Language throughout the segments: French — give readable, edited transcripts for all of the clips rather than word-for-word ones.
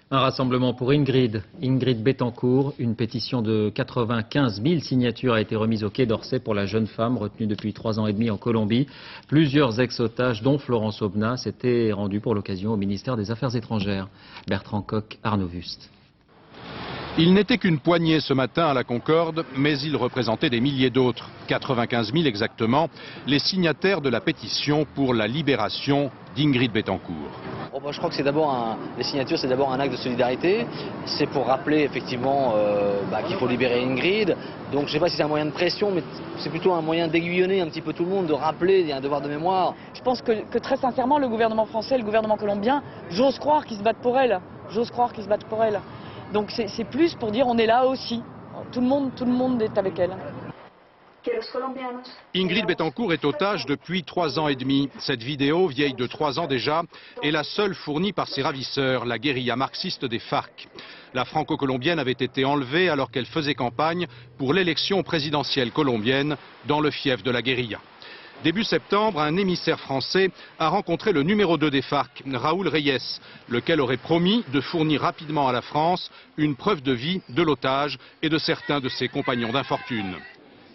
Un rassemblement pour Ingrid Betancourt. Une pétition de 95 000 signatures a été remise au Quai d'Orsay pour la jeune femme retenue depuis 3 ans et demi en Colombie. Plusieurs ex-otages, dont Florence Aubenas, s'étaient rendus pour l'occasion au ministère des Affaires étrangères. Bertrand Coq, Arnaud Wust. Il n'était qu'une poignée ce matin à la Concorde, mais il représentait des milliers d'autres, 95 000 exactement, les signataires de la pétition pour la libération d'Ingrid Betancourt. Je crois que c'est d'abord les signatures, c'est d'abord un acte de solidarité. C'est pour rappeler effectivement qu'il faut libérer Ingrid. Donc je ne sais pas si c'est un moyen de pression, mais c'est plutôt un moyen d'aiguillonner un petit peu tout le monde, de rappeler, il y a un devoir de mémoire. Je pense que très sincèrement, le gouvernement français et le gouvernement colombien, j'ose croire qu'ils se battent pour elle. J'ose croire qu'ils se battent pour elle. Donc c'est plus pour dire on est là aussi. Tout le monde est avec elle. Ingrid Betancourt est otage depuis 3 ans et demi. Cette vidéo, vieille de 3 ans déjà, est la seule fournie par ses ravisseurs, la guérilla marxiste des FARC. La franco-colombienne avait été enlevée alors qu'elle faisait campagne pour l'élection présidentielle colombienne dans le fief de la guérilla. Début septembre, un émissaire français a rencontré le numéro 2 des FARC, Raúl Reyes, lequel aurait promis de fournir rapidement à la France une preuve de vie de l'otage et de certains de ses compagnons d'infortune.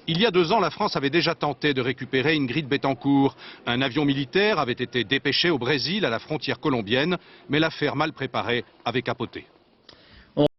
Il y a 2 ans, la France avait déjà tenté de récupérer Ingrid Betancourt. Un avion militaire avait été dépêché au Brésil, à la frontière colombienne, mais l'affaire mal préparée avait capoté.